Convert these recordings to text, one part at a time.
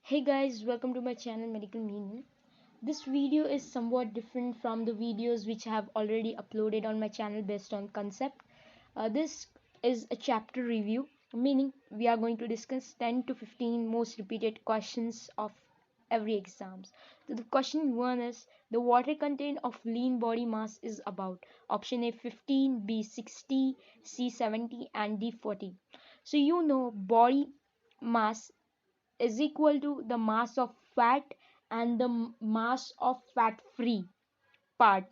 Hey guys, welcome to my channel Medical Minion. This video is somewhat different from the videos which I have already uploaded on my channel based on concept. This is a chapter review, meaning we are going to discuss 10 to 15 most repeated questions of every exams. So the question 1 is the water content of lean body mass is about option A 15, B 60, C 70 and D 40. So you know body mass is equal to the mass of fat and the mass of fat free part.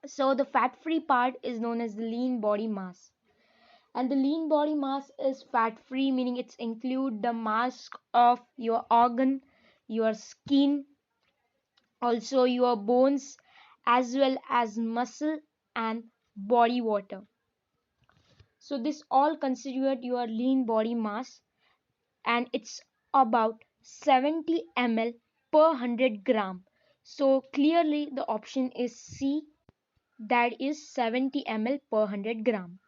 So the fat free part is known as the lean body mass, and the lean body mass is fat free, meaning it's include the mass of your organ, your skin, also your bones, as well as muscle and body water. So this all constitute your lean body mass, and it's about 70 ml per 100 gram. So clearly the option is C, that is 70 ml per 100 gram.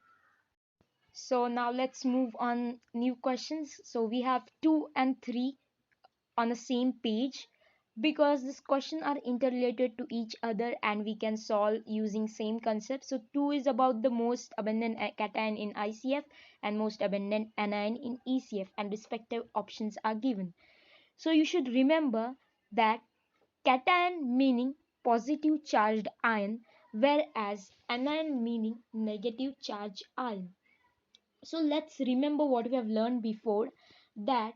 So now let's move on new questions. So we have 2 and 3 on the same page because these questions are interrelated to each other and we can solve using same concept. So 2 is about the most abundant cation in ICF and most abundant anion in ECF, and respective options are given. So you should remember that cation meaning positive charged ion, whereas anion meaning negative charged ion. So let's remember what we have learned before, that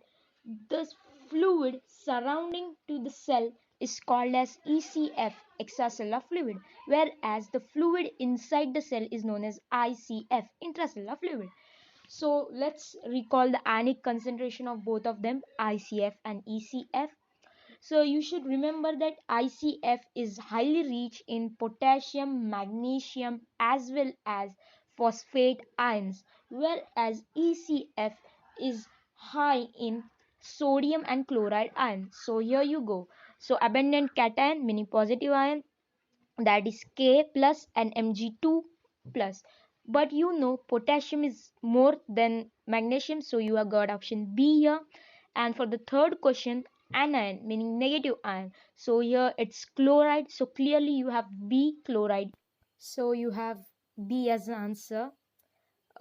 the fluid surrounding to the cell is called as ECF, extracellular fluid, whereas the fluid inside the cell is known as ICF, intracellular fluid. So let's recall the ionic concentration of both of them, ICF and ECF. So you should remember that ICF is highly rich in potassium, magnesium as well as phosphate ions, whereas ECF is high in sodium and chloride ions. So here you go. So abundant cation meaning positive ion, that is K plus and Mg2 plus. But you know potassium is more than magnesium, so you have got option B here. And for the third question, anion meaning negative ion, so here it's chloride, so clearly you have B, chloride. So you have B as the answer.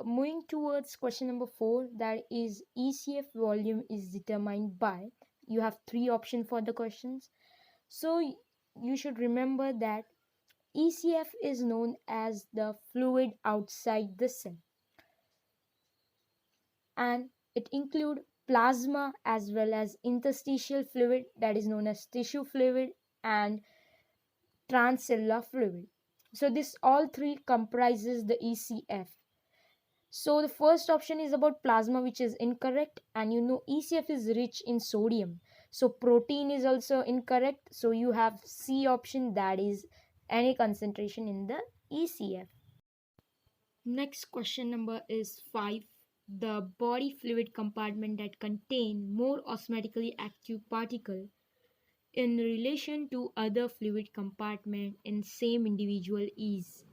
Moving towards question number 4, that is ECF volume is determined by, you have three options for the questions. So you should remember that ECF is known as the fluid outside the cell, and it include plasma as well as interstitial fluid, that is known as tissue fluid, and transcellular fluid. So this all three comprises the ECF. So the first option is about plasma, which is incorrect, and you know ECF is rich in sodium, so protein is also incorrect. So you have C option, that is any concentration in the ECF. Next question number is 5. The body fluid compartment that contain more osmotically active particle in relation to other fluid compartment in same individual is.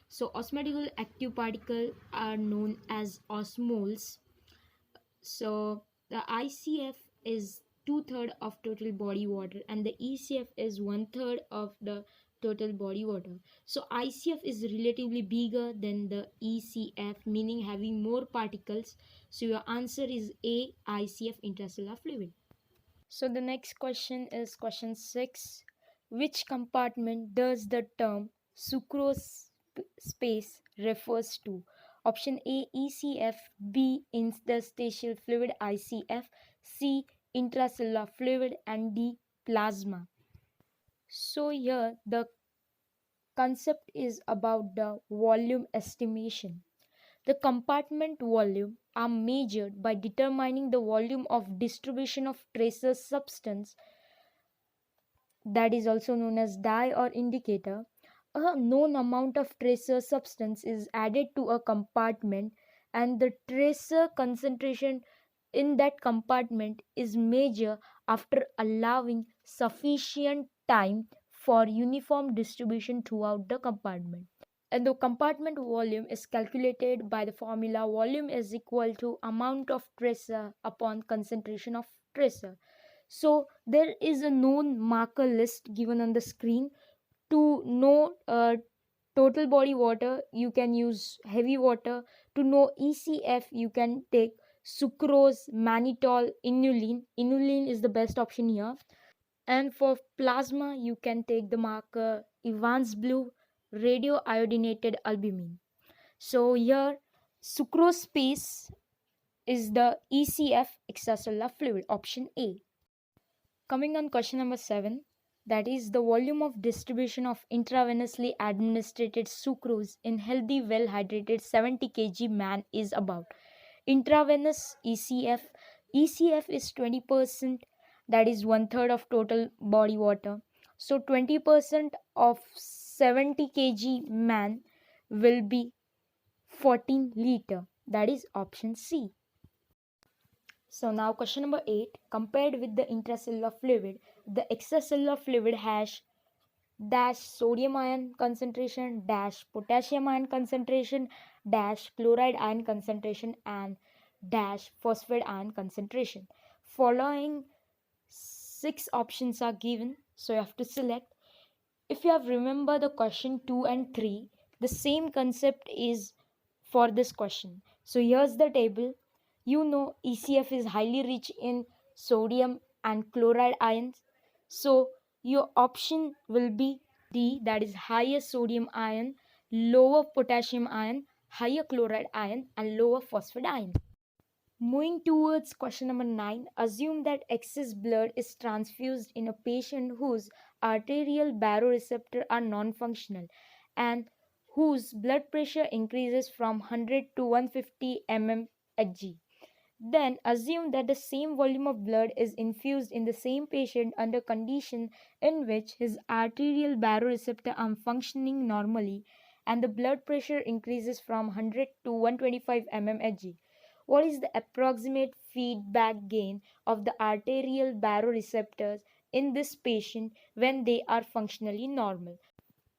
So osmotically active particles are known as osmoles. So the ICF is 2/3 of total body water and the ECF is 1/3 of the total body water. So ICF is relatively bigger than the ECF, meaning having more particles. So your answer is A, ICF, intracellular fluid. So the next question is question 6. Which compartment does the term sucrose space refers to? Option A, ECF, B, interstitial fluid, ICF, C, intracellular fluid, and D, plasma. So here the concept is about the volume estimation. The compartment volume are measured by determining the volume of distribution of tracer substance, that is also known as dye or indicator. A known amount of tracer substance is added to a compartment and the tracer concentration in that compartment is measured after allowing sufficient time for uniform distribution throughout the compartment. And the compartment volume is calculated by the formula volume is equal to amount of tracer upon concentration of tracer. So there is a known marker list given on the screen. To know total body water, you can use heavy water. To know ECF, you can take sucrose, mannitol, inulin. Inulin is the best option here. And for plasma, you can take the marker Evans blue, radioiodinated albumin. So here, sucrose space is the ECF, extracellular fluid, option A. Coming on question number 7, that is the volume of distribution of intravenously administered sucrose in healthy, well hydrated 70 kg man is about. Intravenous ECF, ECF is 20%, that is one third of total body water. So 20% of 70 kg man will be 14 liter, that is option C. So now question number 8, compared with the intracellular fluid, the extracellular fluid has dash sodium ion concentration, dash potassium ion concentration, dash chloride ion concentration, and dash phosphate ion concentration. Following 6 options are given, so you have to select. If you have remember the question 2 and 3, the same concept is for this question. So here's the table. You know ECF is highly rich in sodium and chloride ions. So your option will be D, that is higher sodium ion, lower potassium ion, higher chloride ion, and lower phosphate ion. Moving towards question number 9, assume that excess blood is transfused in a patient whose arterial baroreceptor are non-functional and whose blood pressure increases from 100 to 150 mmHg. Then assume that the same volume of blood is infused in the same patient under condition in which his arterial baroreceptor are functioning normally and the blood pressure increases from 100 to 125 mmHg. What is the approximate feedback gain of the arterial baroreceptors in this patient when they are functionally normal?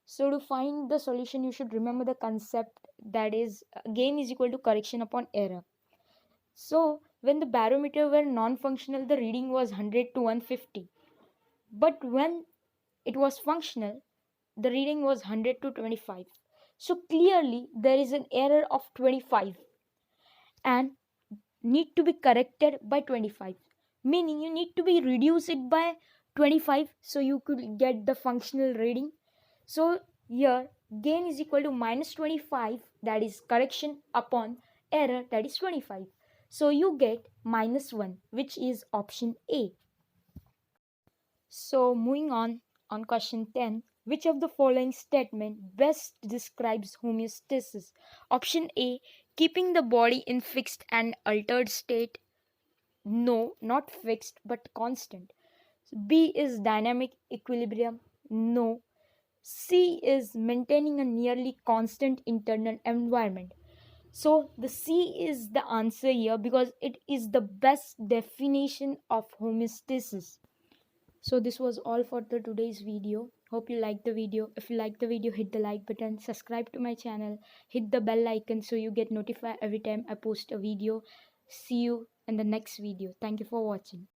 So to find the solution, you should remember the concept, that is gain is equal to correction upon error. So when the barometer were non-functional, the reading was 100 to 150. But when it was functional, the reading was 100 to 25. So clearly there is an error of 25 and need to be corrected by 25, meaning you need to be reduce it by 25 so you could get the functional reading. So here gain is equal to minus 25, that is correction, upon error, that is 25. So you get minus 1, which is option A. So moving on question 10, which of the following statement best describes homeostasis? Option A, keeping the body in fixed and altered state. No, not fixed but constant. B is dynamic equilibrium. No. C is maintaining a nearly constant internal environment. So the C is the answer here because it is the best definition of homeostasis. So this was all for the today's video. Hope you liked the video. If you like the video, hit the like button, subscribe to my channel, hit the bell icon so you get notified every time I post a video. See you in the next video. Thank you for watching.